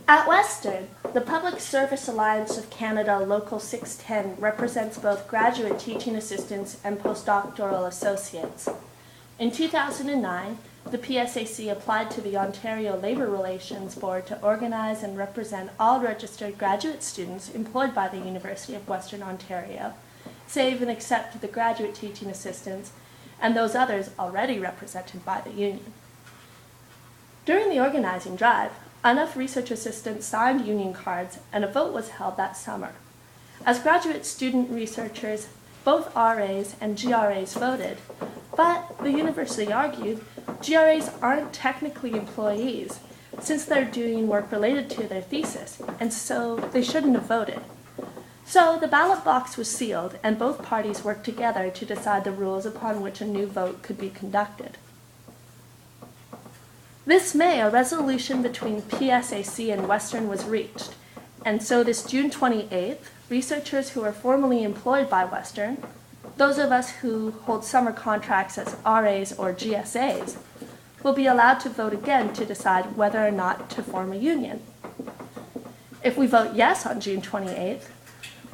At Western, the Public Service Alliance of Canada Local 610 represents both graduate teaching assistants and postdoctoral associates. In 2009, the PSAC applied to the Ontario Labour Relations Board to organize and represent all registered graduate students employed by the University of Western Ontario, save and except the graduate teaching assistants and those others already represented by the union. During the organizing drive, enough research assistants signed union cards and a vote was held that summer. As graduate student researchers, both RAs and GRAs voted, but the university argued GRAs aren't technically employees since they're doing work related to their thesis, and so they shouldn't have voted. So the ballot box was sealed and both parties worked together to decide the rules upon which a new vote could be conducted. This May, a resolution between PSAC and Western was reached, and so this June 28th, researchers who are formally employed by Western, those of us who hold summer contracts as RAs or GSAs, will be allowed to vote again to decide whether or not to form a union. If we vote yes on June 28th,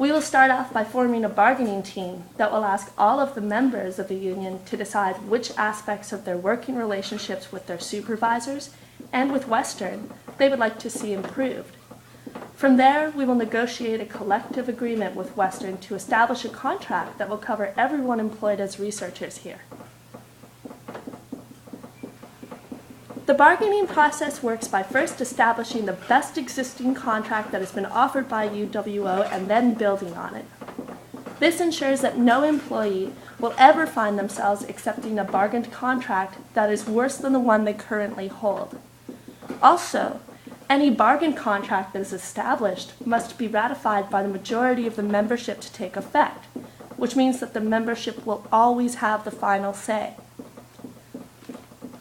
we will start off by forming a bargaining team that will ask all of the members of the union to decide which aspects of their working relationships with their supervisors and with Western they would like to see improved. From there, we will negotiate a collective agreement with Western to establish a contract that will cover everyone employed as researchers here. The bargaining process works by first establishing the best existing contract that has been offered by UWO and then building on it. This ensures that no employee will ever find themselves accepting a bargained contract that is worse than the one they currently hold. Also, any bargain contract that is established must be ratified by the majority of the membership to take effect, which means that the membership will always have the final say.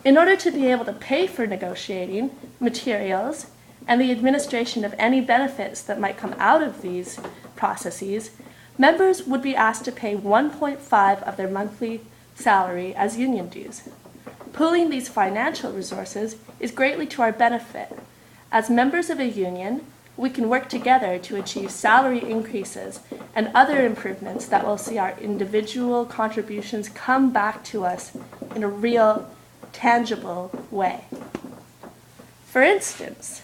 In order to be able to pay for negotiating, materials, and the administration of any benefits that might come out of these processes, members would be asked to pay 1.5 of their monthly salary as union dues. Pooling these financial resources is greatly to our benefit. As members of a union, we can work together to achieve salary increases and other improvements that will see our individual contributions come back to us in a real, tangible way. For instance,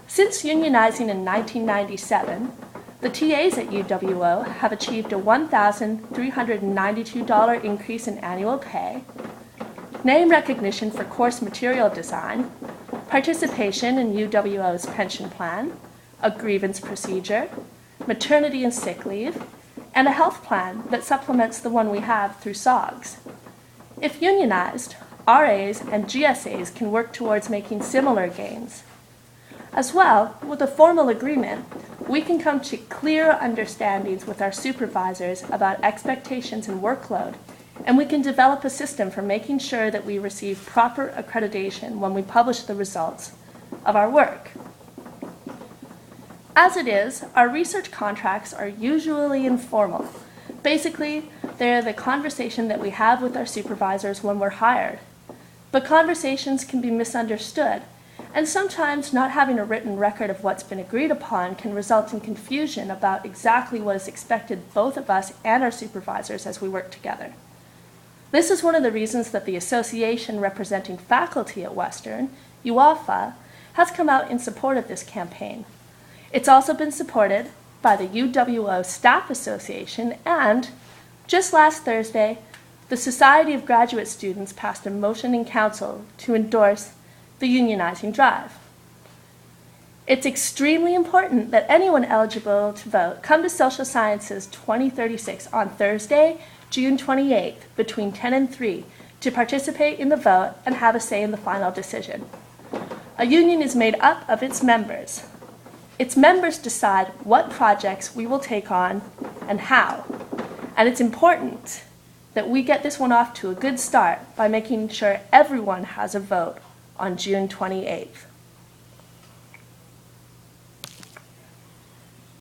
since unionizing in 1997, the TAs at UWO have achieved a $1,392 increase in annual pay, name recognition for course material design, participation in UWO's pension plan, a grievance procedure, maternity and sick leave, and a health plan that supplements the one we have through SOGS. If unionized, RAs and GSAs can work towards making similar gains. As well, with a formal agreement, we can come to clear understandings with our supervisors about expectations and workload, and we can develop a system for making sure that we receive proper accreditation when we publish the results of our work. As it is, our research contracts are usually informal. Basically, they're the conversation that we have with our supervisors when we're hired. But conversations can be misunderstood, and sometimes not having a written record of what's been agreed upon can result in confusion about exactly what is expected both of us and our supervisors as we work together. This is one of the reasons that the association representing faculty at Western, UAFA, has come out in support of this campaign. It's also been supported by the UWO Staff Association, and just last Thursday, the Society of Graduate Students passed a motion in council to endorse the unionizing drive. It's extremely important that anyone eligible to vote come to Social Sciences 2036 on Thursday, June 28th, between 10 and 3, to participate in the vote and have a say in the final decision. A union is made up of its members. Its members decide what projects we will take on and how. And it's important that we get this one off to a good start by making sure everyone has a vote on June 28th.